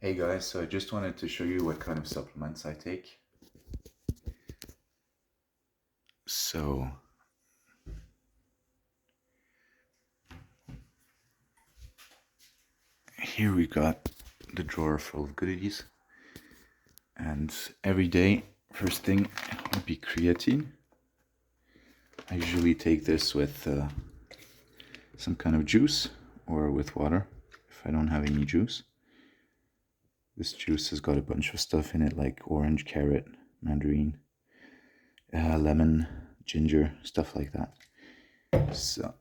Hey guys, so I just wanted to show you what kind of supplements I take. So here we got the drawer full of goodies, and every day, first thing would be creatine. I usually take this with some kind of juice or with water if I don't have any juice. This juice has got a bunch of stuff in it like orange, carrot, mandarin, lemon, ginger, stuff like that. So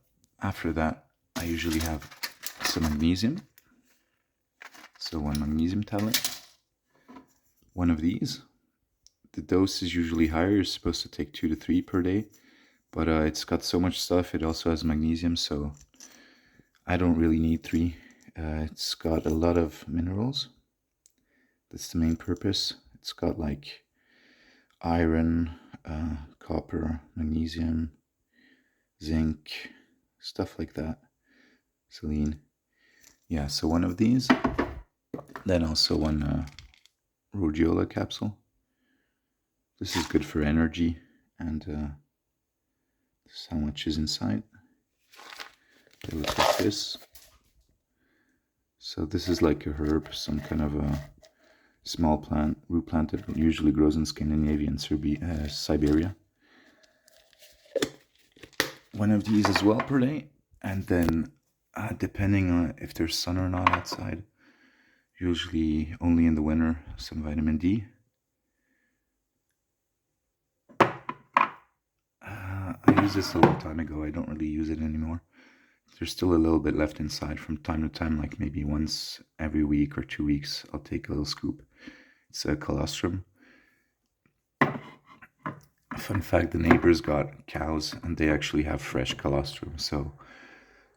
after that, I usually have some magnesium. So one magnesium tablet, one of these. The dose is usually higher. You're supposed to take 2 to 3 per day, but it's got so much stuff. It also has magnesium, so I don't really need 3. It's got a lot of minerals. That's the main purpose. It's got like iron, copper, magnesium, zinc, stuff like that. Selene. Yeah, so one of these. Then also one rhodiola capsule. This is good for energy, and this is how much is inside. They look like this. So this is like a herb, some kind of a small plant, root plant that usually grows in Scandinavia and Siberia. One of these as well per day, and then depending on if there's sun or not outside, usually only in the winter, some vitamin D. I used this a long time ago. I don't really use it anymore. There's still a little bit left inside from time to time, like maybe once every week or 2 weeks, I'll take a little scoop. It's a colostrum. Fun fact, the neighbors got cows and they actually have fresh colostrum. So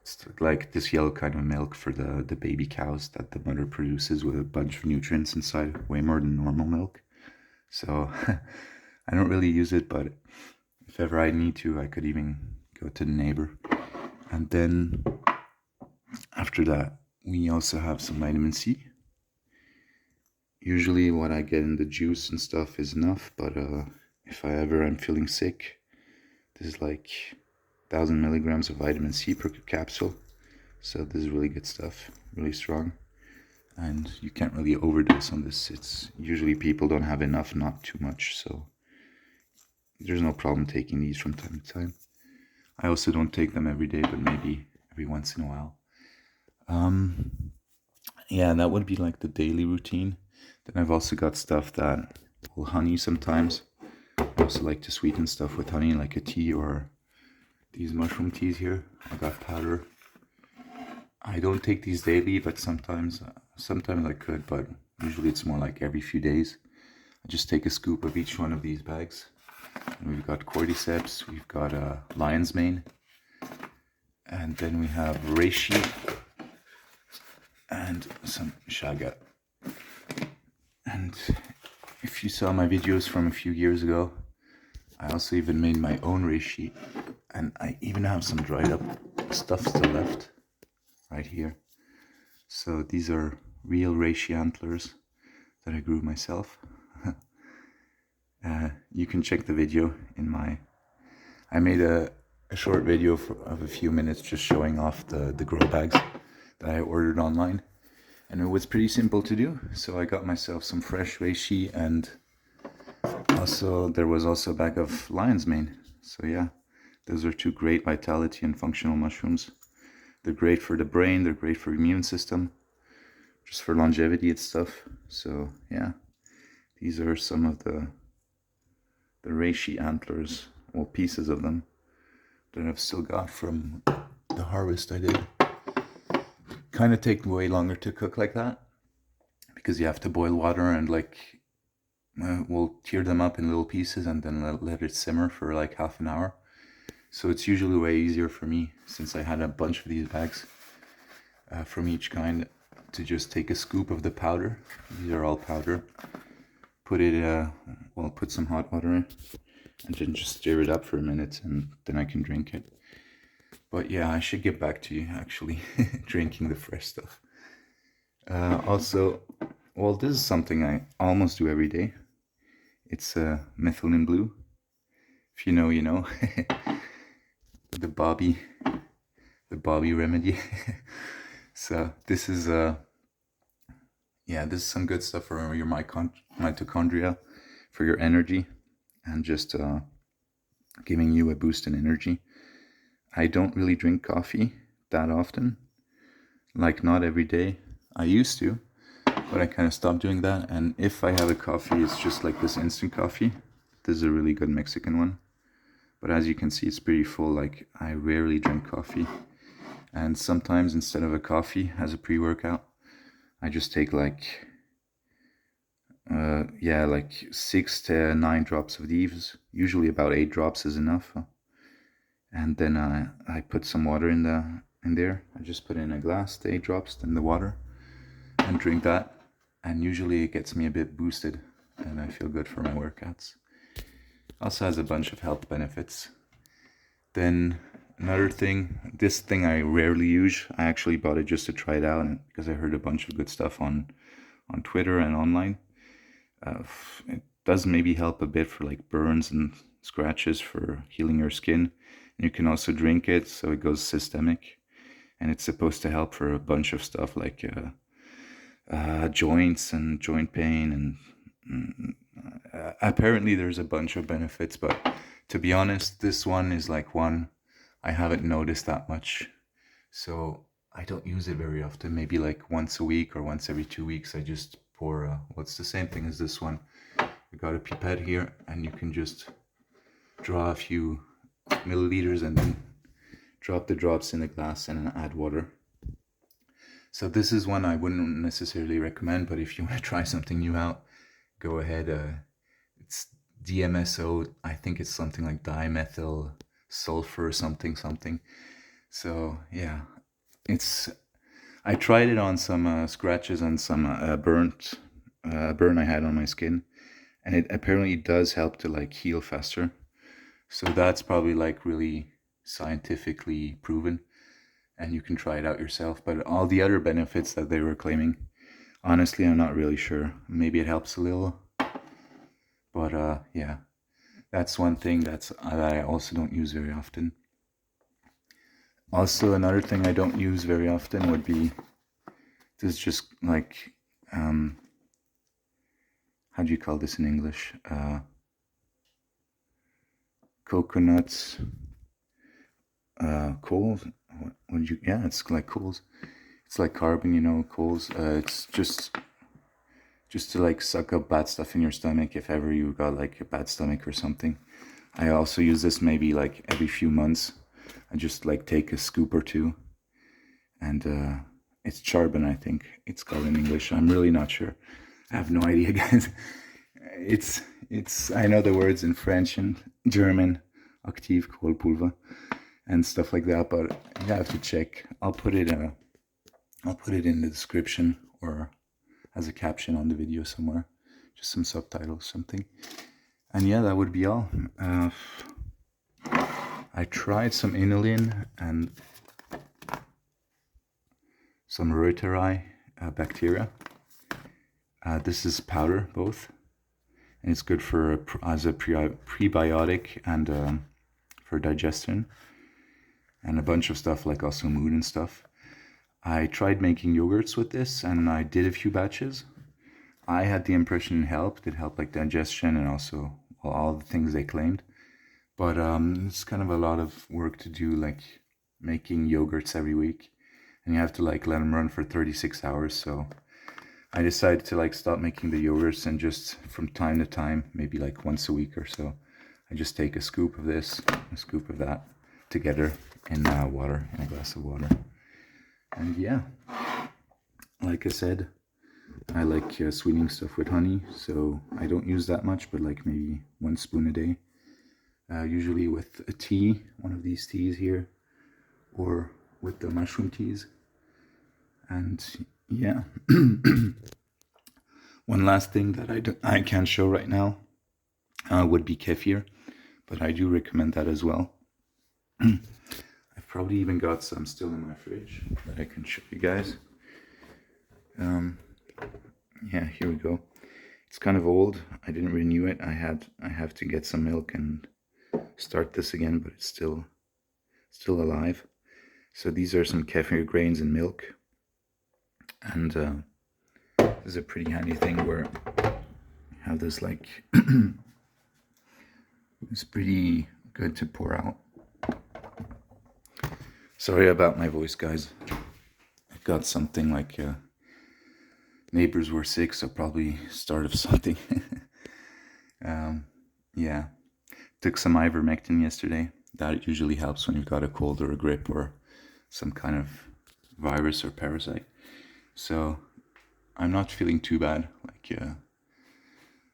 it's like this yellow kind of milk for the baby cows that the mother produces with a bunch of nutrients inside, way more than normal milk. So I don't really use it, but if ever I need to, I could even go to the neighbor. And then after that, we also have some vitamin C. Usually what I get in the juice and stuff is enough, but if I ever am feeling sick, this is like 1,000 milligrams of vitamin C per capsule. So this is really good stuff, really strong. And you can't really overdose on this. It's usually people don't have enough, not too much. So there's no problem taking these from time to time. I also don't take them every day, but maybe every once in a while. Yeah, that would be like the daily routine. Then I've also got stuff that will honey sometimes. I also like to sweeten stuff with honey, like a tea or these mushroom teas here. I got powder. I don't take these daily, but sometimes I could, but usually it's more like every few days. I just take a scoop of each one of these bags. And we've got cordyceps, we've got lion's mane, and then we have reishi and some chaga. And if you saw my videos from a few years ago, I also even made my own reishi, and I even have some dried up stuff still left right here. So these are real reishi antlers that I grew myself. You can check the video in I made a short video of a few minutes just showing off the grow bags that I ordered online. And it was pretty simple to do. So I got myself some fresh reishi, and also there was also a bag of lion's mane. So yeah, those are 2 great vitality and functional mushrooms. They're great for the brain, they're great for immune system, just for longevity and stuff. So yeah, these are some of the reishi antlers, well, pieces of them that I've still got from the harvest I did. Kind of take way longer to cook like that because you have to boil water and we'll tear them up in little pieces and then let it simmer for like half an hour. So it's usually way easier for me, since I had a bunch of these bags from each kind, to just take a scoop of the powder. These are all powder. Put it, put some hot water in, and then just stir it up for a minute, and then I can drink it. But yeah, I should get back to you actually drinking the fresh stuff. Also, Well, this is something I almost do every day. It's methylene blue. If you know, you know. the Bobby, the Bobby remedy. So this is yeah, this is some good stuff for your mitochondria, for your energy, and just giving you a boost in energy. I don't really drink coffee that often, like not every day. I used to, but I kind of stopped doing that. And if I have a coffee, it's just like this instant coffee. This is a really good Mexican one. But as you can see, it's pretty full. Like, I rarely drink coffee. And sometimes instead of a coffee as a pre-workout, I just take like, yeah, like 6 to 9 drops of these. Usually about 8 drops is enough. And then I put some water in there. I just put in a glass, the 8 drops, then the water, and drink that. And usually it gets me a bit boosted, and I feel good for my workouts. Also has a bunch of health benefits. Then another thing, this thing I rarely use. I actually bought it just to try it out because I heard a bunch of good stuff on Twitter and online. It does maybe help a bit for like burns and scratches, for healing your skin. And you can also drink it, so it goes systemic, and it's supposed to help for a bunch of stuff like joints and joint pain, and apparently there's a bunch of benefits, but to be honest, this one is like one I haven't noticed that much, so I don't use it very often. Maybe like once a week or once every 2 weeks I just pour what's the same thing as this one. We got a pipette here, and you can just draw a few milliliters and then drop the drops in the glass and add water. So this is one I wouldn't necessarily recommend, but if you want to try something new out, go ahead. It's DMSO. I think it's something like dimethyl sulfur or something. So yeah, I tried it on some scratches and some burn I had on my skin, and it apparently does help to like heal faster. So that's probably like really scientifically proven, and you can try it out yourself. But all the other benefits that they were claiming, honestly, I'm not really sure. Maybe it helps a little, but yeah, that's one thing that I also don't use very often. Also, another thing I don't use very often would be this, just like how do you call this in English? Coconuts, coals. What would you? Yeah, it's like coals. It's like carbon, you know, coals. It's just to like suck up bad stuff in your stomach if ever you got like a bad stomach or something. I also use this maybe like every few months. I just like take a scoop or two, and it's charbon, I think it's called in English. I'm really not sure. I have no idea, guys. It's I know the words in French and German, active Kohlpulver and stuff like that, but you have to check. I'll put it in the description or as a caption on the video somewhere, just some subtitles, something. And yeah, that would be all. I tried some inulin and some reuteri bacteria. This is powder, both, and it's good for as a prebiotic and for digestion, and a bunch of stuff like also mood and stuff. I tried making yogurts with this, and I did a few batches. I had the impression it helped. It helped like digestion and also all the things they claimed. But it's kind of a lot of work to do, like making yogurts every week, and you have to like let them run for 36 hours. So I decided to like stop making the yogurts, and just from time to time, maybe like once a week or so, I just take a scoop of this, a scoop of that together in water, in a glass of water. And yeah, like I said, I like sweetening stuff with honey, so I don't use that much, but like maybe 1 spoon a day. Usually with a tea, one of these teas here, or with the mushroom teas. And yeah, one last thing that I can't show right now would be kefir, but I do recommend that as well. I've probably even got some still in my fridge that I can show you guys. yeah, here we go. It's kind of old. I didn't renew it. I have to get some milk and start this again, but it's still alive. So these are some kefir grains and milk, and this is a pretty handy thing where you have this like it's pretty good to pour out. Sorry about my voice, guys. I got something like neighbors were sick, so probably start of something. Yeah, took some ivermectin yesterday. That usually helps when you've got a cold or a grip or some kind of virus or parasite. So I'm not feeling too bad. Like,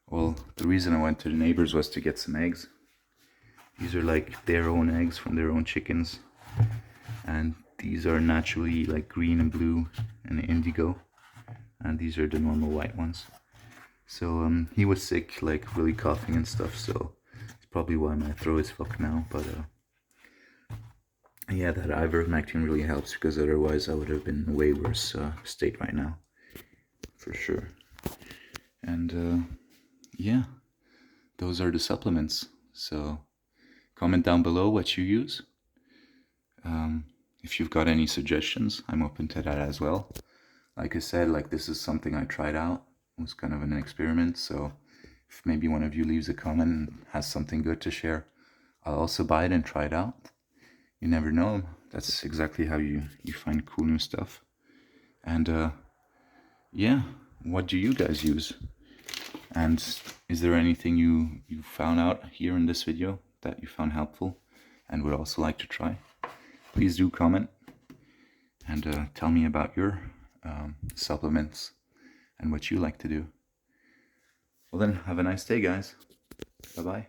well, the reason I went to the neighbors was to get some eggs. These are like their own eggs from their own chickens, and these are naturally like green and blue and indigo, and these are the normal white ones. So he was sick, like really coughing and stuff, so it's probably why my throat is fucked now. But yeah, that ivermectin really helps, because otherwise I would have been in a way worse state right now, for sure. And yeah, those are the supplements. So comment down below what you use. If you've got any suggestions, I'm open to that as well. Like I said, like this is something I tried out. It was kind of an experiment, so if maybe one of you leaves a comment and has something good to share, I'll also buy it and try it out. You never know. That's exactly how you find cool new stuff. And yeah, what do you guys use? And is there anything you found out here in this video that you found helpful and would also like to try? Please do comment and tell me about your supplements and what you like to do. Well then, have a nice day, guys. Bye-bye.